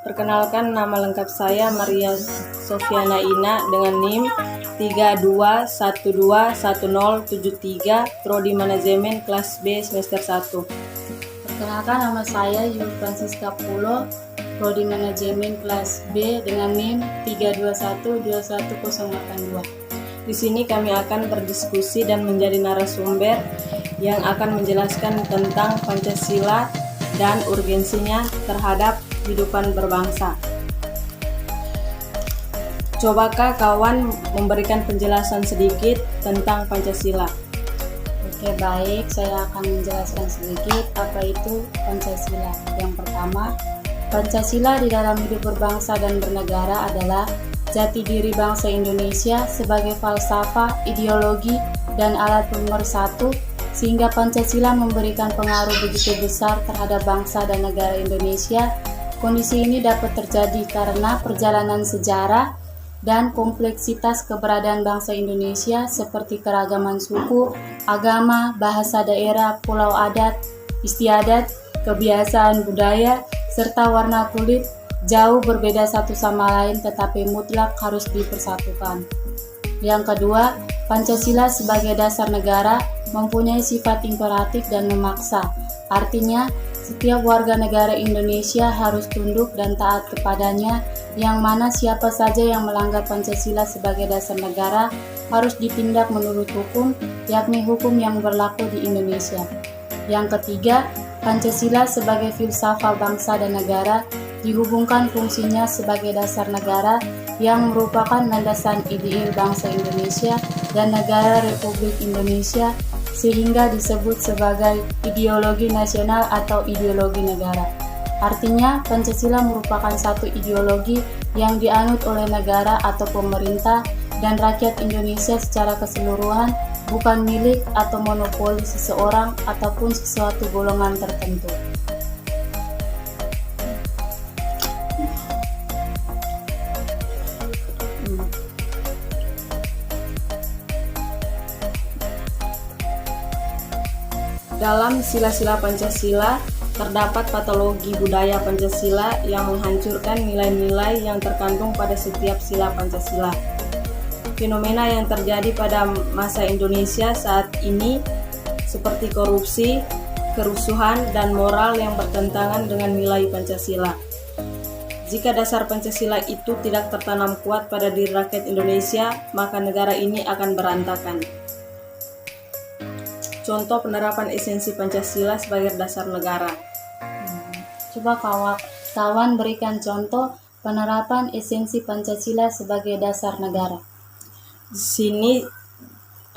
Perkenalkan, nama lengkap saya Maria Sofiana Ina dengan NIM 32121073, Prodi Manajemen kelas B semester 1. Perkenalkan, nama saya Yu Francisca Pulo, Prodi Manajemen kelas B dengan NIM 321211082. Di sini kami akan berdiskusi dan menjadi narasumber yang akan menjelaskan tentang Pancasila dan urgensinya terhadap kehidupan berbangsa. Cobakah kawan memberikan penjelasan sedikit tentang Pancasila? Oke, baik, saya akan menjelaskan sedikit apa itu Pancasila. Yang pertama, Pancasila di dalam hidup berbangsa dan bernegara adalah jati diri bangsa Indonesia sebagai falsafah, ideologi, dan alat pemersatu, sehingga Pancasila memberikan pengaruh begitu besar terhadap bangsa dan negara Indonesia. Kondisi ini dapat terjadi karena perjalanan sejarah dan kompleksitas keberadaan bangsa Indonesia seperti keragaman suku, agama, bahasa daerah, pulau adat, istiadat, kebiasaan budaya, serta warna kulit jauh berbeda satu sama lain tetapi mutlak harus dipersatukan. Yang kedua, Pancasila sebagai dasar negara mempunyai sifat imperatif dan memaksa. Artinya, setiap warga negara Indonesia harus tunduk dan taat kepadanya, yang mana siapa saja yang melanggar Pancasila sebagai dasar negara harus ditindak menurut hukum, yakni hukum yang berlaku di Indonesia. Yang ketiga, Pancasila sebagai filsafat bangsa dan negara dihubungkan fungsinya sebagai dasar negara yang merupakan landasan ideal bangsa Indonesia dan negara Republik Indonesia, sehingga disebut sebagai ideologi nasional atau ideologi negara. Artinya, Pancasila merupakan satu ideologi yang dianut oleh negara atau pemerintah dan rakyat Indonesia secara keseluruhan, bukan milik atau monopoli seseorang ataupun sesuatu golongan tertentu. Dalam sila-sila Pancasila, terdapat patologi budaya Pancasila yang menghancurkan nilai-nilai yang terkandung pada setiap sila Pancasila. Fenomena yang terjadi pada masa Indonesia saat ini seperti korupsi, kerusuhan, dan moral yang bertentangan dengan nilai Pancasila. Jika dasar Pancasila itu tidak tertanam kuat pada diri rakyat Indonesia, maka negara ini akan berantakan. Contoh penerapan esensi Pancasila sebagai dasar negara. Coba kawan berikan contoh penerapan esensi Pancasila sebagai dasar negara. Di sini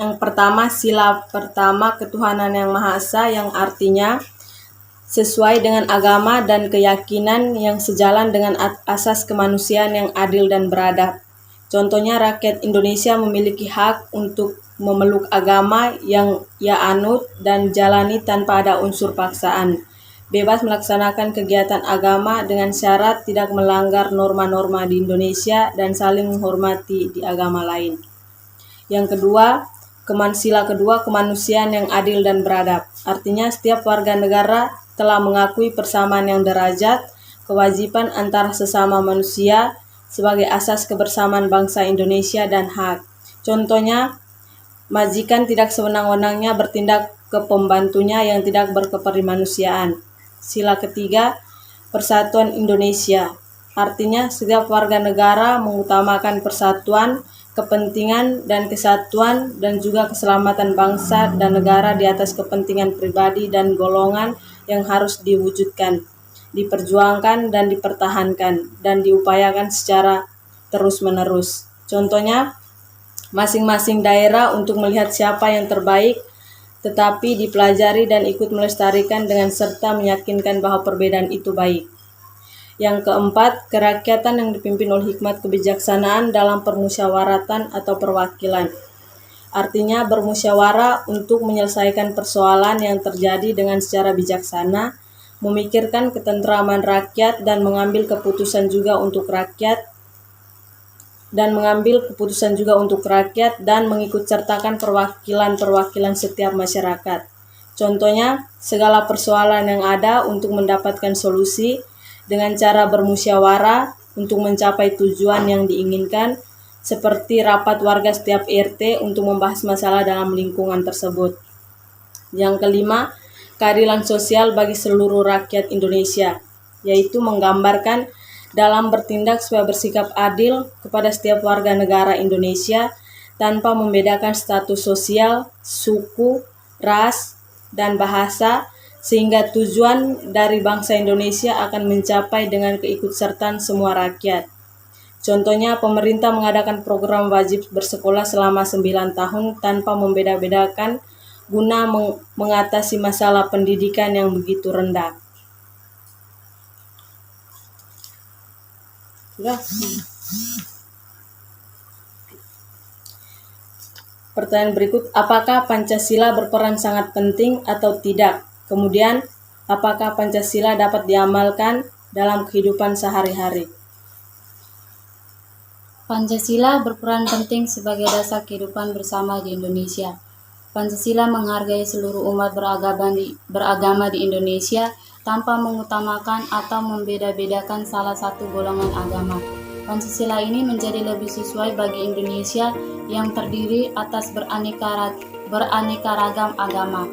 yang pertama, sila pertama ketuhanan yang Maha Esa, yang artinya sesuai dengan agama dan keyakinan yang sejalan dengan asas kemanusiaan yang adil dan beradab. Contohnya, rakyat Indonesia memiliki hak untuk memeluk agama yang ia anut dan jalani tanpa ada unsur paksaan. Bebas melaksanakan kegiatan agama dengan syarat tidak melanggar norma-norma di Indonesia dan saling menghormati di agama lain. Yang kedua, sila kedua, kemanusiaan yang adil dan beradab. Artinya, setiap warga negara telah mengakui persamaan yang derajat, kewajiban antara sesama manusia sebagai asas kebersamaan bangsa Indonesia dan hak. Contohnya, majikan tidak sewenang-wenangnya bertindak ke pembantunya yang tidak berkeperimanusiaan. Sila ketiga, persatuan Indonesia. Artinya, setiap warga negara mengutamakan persatuan, kepentingan dan kesatuan dan juga keselamatan bangsa dan negara di atas kepentingan pribadi dan golongan yang harus diwujudkan, diperjuangkan dan dipertahankan dan diupayakan secara terus-menerus. Contohnya, masing-masing daerah untuk melihat siapa yang terbaik, tetapi dipelajari dan ikut melestarikan dengan serta meyakinkan bahwa perbedaan itu baik. Yang keempat, kerakyatan yang dipimpin oleh hikmat kebijaksanaan dalam permusyawaratan atau perwakilan. Artinya bermusyawarah untuk menyelesaikan persoalan yang terjadi dengan secara bijaksana, memikirkan ketentraman rakyat dan mengambil keputusan juga untuk rakyat, dan mengikut sertakan perwakilan setiap masyarakat. Contohnya, segala persoalan yang ada untuk mendapatkan solusi dengan cara bermusyawarah untuk mencapai tujuan yang diinginkan, seperti rapat warga setiap RT untuk membahas masalah dalam lingkungan tersebut. Yang kelima, keadilan sosial bagi seluruh rakyat Indonesia, yaitu menggambarkan dalam bertindak supaya bersikap adil kepada setiap warga negara Indonesia tanpa membedakan status sosial, suku, ras, dan bahasa, sehingga tujuan dari bangsa Indonesia akan mencapai dengan keikutsertaan semua rakyat. Contohnya, pemerintah mengadakan program wajib bersekolah selama 9 tahun tanpa membeda-bedakan guna mengatasi masalah pendidikan yang begitu rendah. Sudah. Pertanyaan berikut, apakah Pancasila berperan sangat penting atau tidak? Kemudian, apakah Pancasila dapat diamalkan dalam kehidupan sehari-hari? Pancasila berperan penting sebagai dasar kehidupan bersama di Indonesia. Pancasila menghargai seluruh umat beragama di Indonesia tanpa mengutamakan atau membeda-bedakan salah satu golongan agama. Pancasila ini menjadi lebih sesuai bagi Indonesia yang terdiri atas beraneka ragam agama.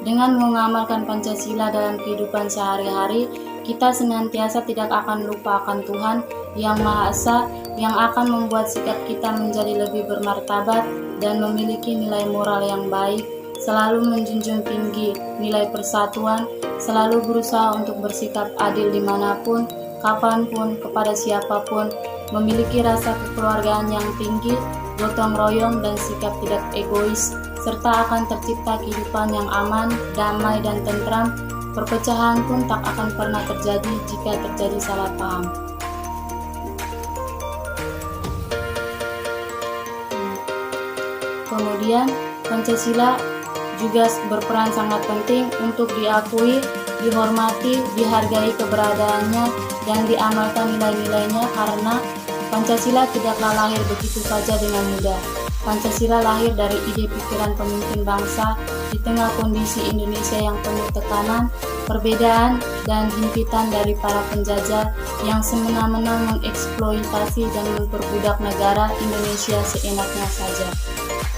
Dengan mengamalkan Pancasila dalam kehidupan sehari-hari, kita senantiasa tidak akan lupa akan Tuhan Yang Maha Esa yang akan membuat sikap kita menjadi lebih bermartabat dan memiliki nilai moral yang baik, selalu menjunjung tinggi nilai persatuan, selalu berusaha untuk bersikap adil dimanapun, kapanpun, kepada siapapun, memiliki rasa kekeluargaan yang tinggi, gotong royong dan sikap tidak egois, serta akan tercipta kehidupan yang aman, damai dan tentram. Perpecahan pun tak akan pernah terjadi jika terjadi salah paham. Kemudian, Pancasila juga berperan sangat penting untuk diakui, dihormati, dihargai keberadaannya, dan diamalkan nilai-nilainya karena Pancasila tidaklah lahir begitu saja dengan mudah. Pancasila lahir dari ide pikiran pemimpin bangsa di tengah kondisi Indonesia yang penuh tekanan, perbedaan, dan himpitan dari para penjajah yang semena-mena mengeksploitasi dan memperbudak negara Indonesia seenaknya saja.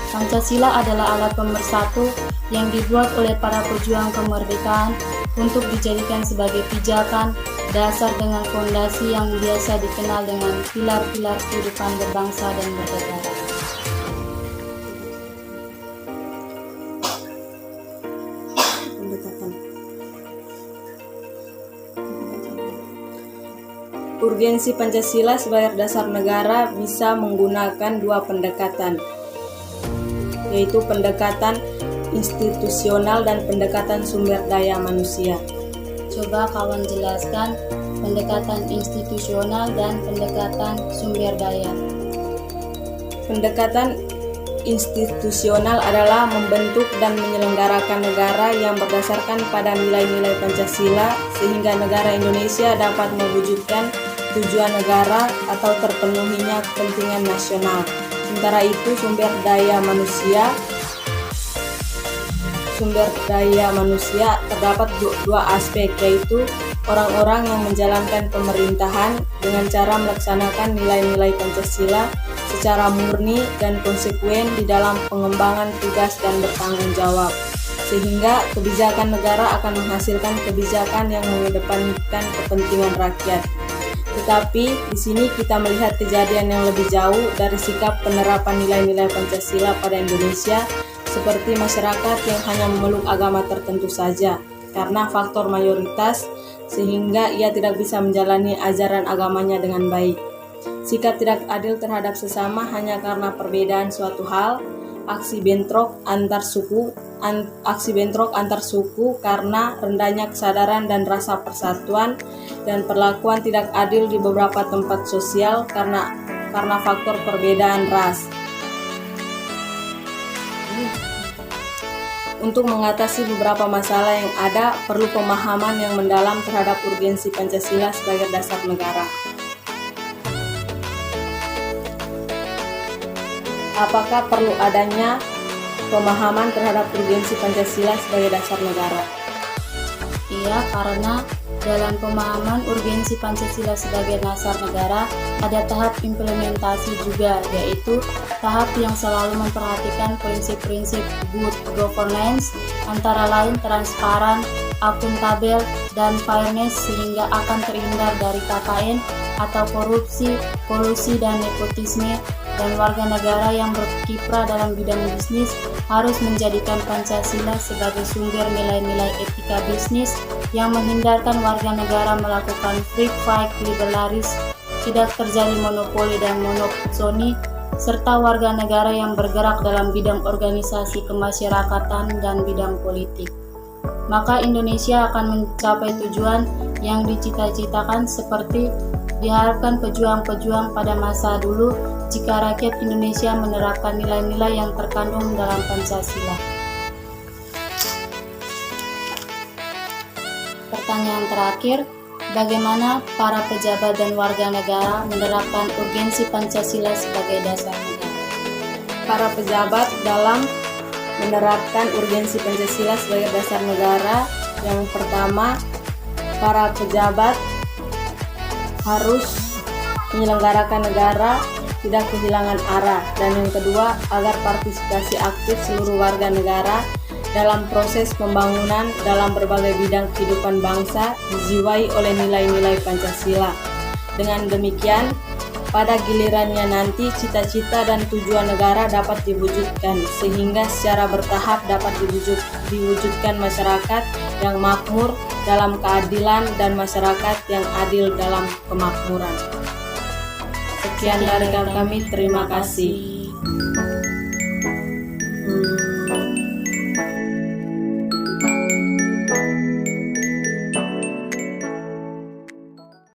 Pancasila adalah alat pemersatu yang dibuat oleh para pejuang kemerdekaan untuk dijadikan sebagai pijakan dasar dengan fondasi yang biasa dikenal dengan pilar-pilar kehidupan berbangsa dan bernegara. Urgensi Pancasila sebagai dasar negara bisa menggunakan dua pendekatan, yaitu pendekatan institusional dan pendekatan sumber daya manusia. Coba kawan jelaskan pendekatan institusional dan pendekatan sumber daya. Pendekatan institusional adalah membentuk dan menyelenggarakan negara yang berdasarkan pada nilai-nilai Pancasila sehingga negara Indonesia dapat mewujudkan tujuan negara atau terpenuhinya kepentingan nasional. Sementara itu sumber daya manusia terdapat dua aspek, yaitu orang-orang yang menjalankan pemerintahan dengan cara melaksanakan nilai-nilai Pancasila secara murni dan konsekuen di dalam pengembangan tugas dan bertanggung jawab, sehingga kebijakan negara akan menghasilkan kebijakan yang mengedepankan kepentingan rakyat. Tetapi di sini kita melihat kejadian yang lebih jauh dari sikap penerapan nilai-nilai Pancasila pada Indonesia, seperti masyarakat yang hanya memeluk agama tertentu saja karena faktor mayoritas, sehingga ia tidak bisa menjalani ajaran agamanya dengan baik. Sikap tidak adil terhadap sesama hanya karena perbedaan suatu hal, aksi bentrok antar suku karena rendahnya kesadaran dan rasa persatuan, dan perlakuan tidak adil di beberapa tempat sosial karena faktor perbedaan ras. Untuk mengatasi beberapa masalah yang ada, perlu pemahaman yang mendalam terhadap urgensi Pancasila sebagai dasar negara. Apakah perlu adanya pemahaman terhadap urgensi Pancasila sebagai dasar negara? Iya, karena dalam pemahaman urgensi Pancasila sebagai dasar negara, ada tahap implementasi juga, yaitu tahap yang selalu memperhatikan prinsip-prinsip good governance, antara lain transparan, akuntabel, dan fairness, sehingga akan terhindar dari KKN atau korupsi, kolusi, dan nepotisme. Dan warga negara yang berkiprah dalam bidang bisnis harus menjadikan Pancasila sebagai sumber nilai-nilai etika bisnis yang menghindarkan warga negara melakukan free fight libertaris, tidak terjadi monopoli dan monopsoni, serta warga negara yang bergerak dalam bidang organisasi kemasyarakatan dan bidang politik. Maka Indonesia akan mencapai tujuan yang dicita-citakan seperti diharapkan pejuang-pejuang pada masa dulu jika rakyat Indonesia menerapkan nilai-nilai yang terkandung dalam Pancasila. Pertanyaan terakhir, bagaimana para pejabat dan warga negara menerapkan urgensi Pancasila sebagai dasar negara? Para pejabat dalam menerapkan urgensi Pancasila sebagai dasar negara, yang pertama, para pejabat harus menyelenggarakan negara tidak kehilangan arah, dan yang kedua, agar partisipasi aktif seluruh warga negara dalam proses pembangunan dalam berbagai bidang kehidupan bangsa dijiwai oleh nilai-nilai Pancasila. Dengan demikian, pada gilirannya nanti cita-cita dan tujuan negara dapat diwujudkan, sehingga secara bertahap dapat diwujudkan masyarakat yang makmur dalam keadilan dan masyarakat yang adil dalam kemakmuran. Sekian dari kami, terima kasih.